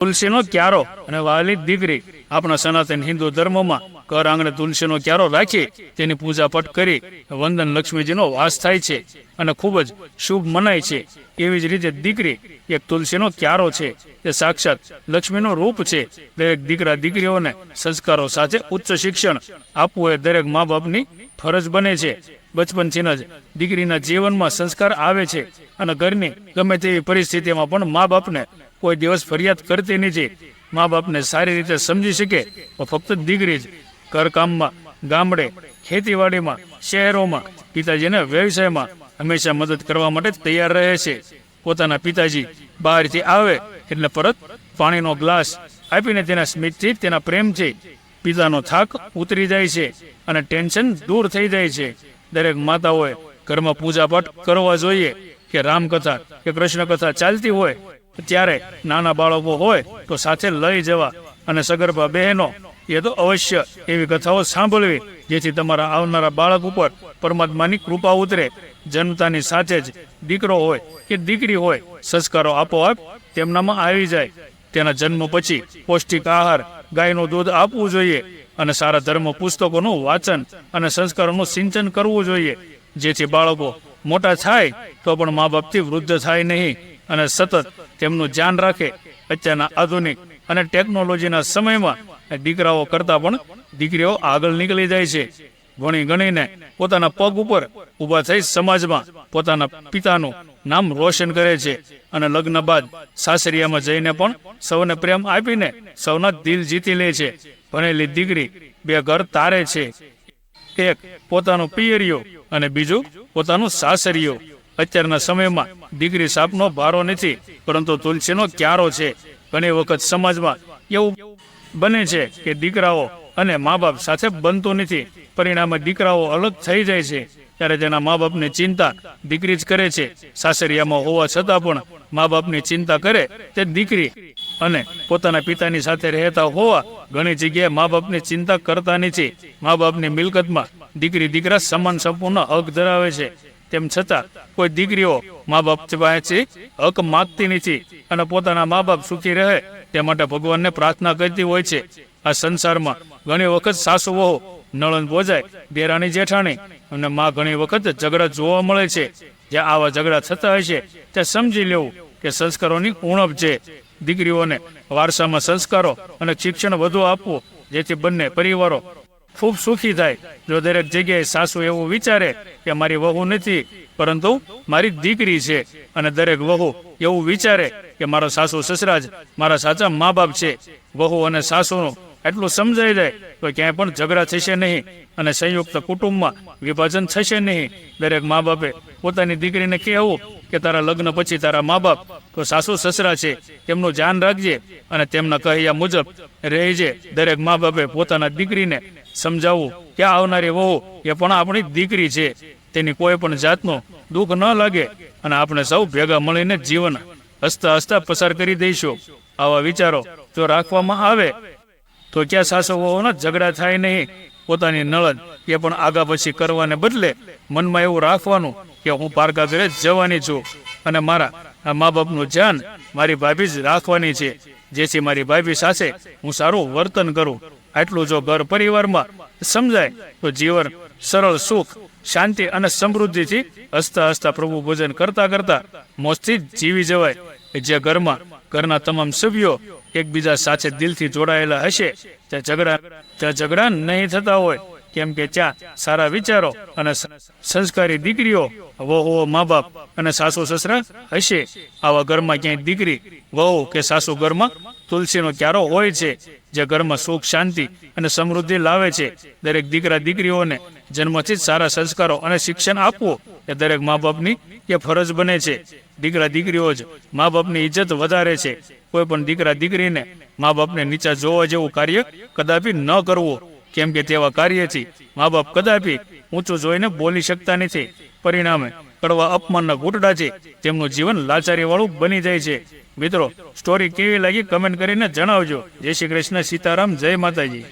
તુલસીનો ક્યારો અને વાલી દીકરી આપણા સનાતન હિન્દુ ધર્મમાં ઘર આંગણે તુલસીનો ક્યારો રાખી તેની પૂજા પાઠ કરી વંદન લક્ષ્મીજીનો વાસ થાય છે અને ખૂબ જ શુભ મનાય છે। એવી જ રીતે દીકરી એક તુલસીનો ક્યારો છે, તે સાક્ષાત લક્ષ્મીનું રૂપ છે। દરેક દીકરા દીકરીઓને સંસ્કારો સાથે ઉચ્ચ શિક્ષણ આપવું એ દરેક મા બાપની ફરજ બને છે। બચપનથી જ દીકરીના જીવનમાં સંસ્કાર આવે છે અને ઘરની ગમે તેવી પરિસ્થિતિમાં પણ મા બાપને કોઈ દિવસ ફરિયાદ કરતી નથી। મા બાપને સારી રીતે સમજી શકે તો ફક્ત દીકરી જ ઘરકામમાં, ગામડે, ખેતીવાડીમાં, શહેરોમાં, પિતાજીને વ્યવસાયમાં હંમેશા મદદ કરવા માટે તૈયાર રહે છે। પોતાના પિતાજી બહારથી આવે એટલે પરત પાણીનો ગ્લાસ આપીને તેના સ્મિતથી, તેના પ્રેમથી પિતાનો થાક ઉતરી જાય છે અને ટેન્શન દૂર થઈ જાય છે। દરેક માતાઓએ ઘરમાં પૂજાપાઠ કરવા જોઈએ કે રામકથા કે કૃષ્ણ કથા ચાલતી હોય ત્યારે નાના બાળકો હોય તો સાથે લઈ જવા અને સગર્ભા બહેનો એ તો અવશ્ય એવી કથાઓ સાંભળવી જેથી તમારા આવનારા બાળક ઉપર પરમાત્માની કૃપા ઉતરે। જન્મતાની સાથે જ દીકરો હોય કે દીકરી હોય સંસ્કારો આપોઆપ તેમનામાં આવી જાય। તેના જન્મ પછી પૌષ્ટિક આહાર, ગાયનું દૂધ આપવું જોઈએ અને સારા ધર્મ પુસ્તકોનું વાંચન અને સંસ્કારોનું સિંચન કરવું જોઈએ જેથી બાળકો મોટા થાય તો પણ મા બાપથી વૃદ્ધ થાય નહીં અને સતત તેમનું ધ્યાન રાખે। અત્યારના આધુનિક અને ટેકનોલોજીના સમયમાં દીકરાઓ કરતાં પણ દીકરીઓ આગળ નીકળી જાય છે। ભણી ગણીને પોતાના પગ ઉપર ઊભા થઈ સમાજમાં પોતાના પિતાનું નામ રોશન કરે છે અને લગ્ન બાદ સાસરિયામાં જઈને પણ સૌને પ્રેમ આપીને સૌના દિલ જીતી લે છે। ભણેલી દીકરી બે ઘર તારે છે, એક પોતાનું પિયરિયું અને બીજું પોતાનું સાસરિયું। અત્યારના સમયમાં દીકરી સાપનો ભારો નથી પરંતુ તુલસીનો ક્યારો છે। ઘણી વખત સમાજમાં એવું બને છે કે દીકરાઓ અને મા બાપ સાથે બનતું નથી, પરિણામે દીકરાઓ અલગ થઈ જાય છે ત્યારે તેના મા બાપની ચિંતા દીકરી જ કરે છે। સાસરિયામાં હોવા છતાં પણ મા બાપની ચિંતા કરે તે દીકરી અને પોતાના પિતાની સાથે રહેતા હોવા ઘણી જગ્યાએ મા બાપની ચિંતા કરતા નથી। મા બાપની મિલકતમાં દીકરી દીકરા સમાન સંપૂર્ણ હક ધરાવે છે, તેમ છતાં કોઈ દીકરીઓ મા બાપ પાસેથી હક માગતી નથી અને પોતાના મા બાપ સુખી રહે તે માટે ભગવાનને પ્રાર્થના કરતી હોય છે। આ સંસારમાં ઘણી વખત સાસુ વહુ, નણંદ ભોજાઈ, દેરાણી જેઠાણી અને માં ઘણી વખત ઝઘડા જોવા મળે છે। જ્યાં આવા ઝઘડા થતા હશે ત્યાં સમજી લેવું કે સંસ્કારોની ઉણપ છે। દીકરીઓને વારસામાં સંસ્કારો અને શિક્ષણ વધુ આપવું જેથી બંને પરિવારો ખૂબ સુખી થાય। જો દરેક જગ્યાએ સાસુ એવું વિચારે કે મારી વહુ નથી પરંતુ મારી દીકરી છે અને દરેક વહુ એવું વિચારે કે મારા સાસુ સસરા જ મારા સાચા મા બાપ છે, વહુ અને સાસુનું એટલું સમજાઈ જાય તો ક્યાંય પણ ઝઘડા થશે નહીં અને સંયુક્ત કુટુંબમાં વિભાજન થશે નહીં। દરેક મા બાપે પોતાની દીકરીને કહેવું કે તારા લગ્ન પછી તારા મા બાપ તો સાસુ સસરા છે, તેમનું ધ્યાન રાખજે અને તેમના કહ્યા મુજબ રહેજે। દરેક મા બાપે પોતાના દીકરીને સમજાવવું કે આવનારી વહુ એ પણ આપણી દીકરી છે, તેની કોઈ પણ જાતનું દુઃખ ન લાગે અને આપણે સૌ ભેગા મળીને જીવન હસતા હસતા પસાર કરી દઈશું। આવા વિચારો જો રાખવામાં આવે તો ક્યાં સાસુ વહુના ઝઘડા થાય નહીં। પોતાની નળદ એ પણ આગા પછી કરવાને બદલે મનમાં એવું રાખવાનું કે હું પારકા ઘરે જવાની છું અને મારા આ મા બાપનું ધ્યાન મારી ભાભી જ રાખવાની છે જેથી મારી ભાભી સાથે હું સારું વર્તન કરું। આટલું જો ઘર પરિવારમાં સમજાય તો જીવન સરળ, સુખ, શાંતિ અને સમૃદ્ધિથી હસતા હસતા પ્રભુ ભોજન કરતા કરતા મોજથી જીવી જવાય। જે ઘરમાં ઘરના તમામ સભ્યો એકબીજા સાથે દિલથી જોડાયેલા હશે ત્યાં ઝઘડા નહીં થતા હોય, કેમ કે ત્યાં સારા વિચારો અને સંસ્કારી દીકરીઓ, વહુઓ, મા બાપ અને સાસુ સસરા હશે। આવા ઘરમાં ક્યાંય દીકરી, વહુ કે સાસુ ઘરમાં તુલસીનો ક્યારો હોય છે જે ઘરમાં સુખ, શાંતિ અને સમૃદ્ધિ લાવે છે। દરેક દીકરા દીકરીઓને જન્મથી જ સારા સંસ્કારો અને શિક્ષણ આપવું એ દરેક મા બાપની એ ફરજ બને છે। દીકરા દીકરીઓ જ મા બાપની ઇજ્જત વધારે છે। કોઈ પણ દીકરા દીકરીને મા બાપને નીચા જોવા જેવું કાર્ય કદાપી ન કરવું, કેમ કે તેવા કાર્યથી મા બાપ કદાપી ઊંચું જોઈને બોલી શકતા નથી। પરિણામે કડવા અપમાનના ઘૂંટડાથી તેમનું જીવન લાચારીવાળું બની જાય છે। મિત્રો, સ્ટોરી કેવી લાગી કમેન્ટ કરીને જણાવજો। જય શ્રી કૃષ્ણ, સીતારામ, જય માતાજી।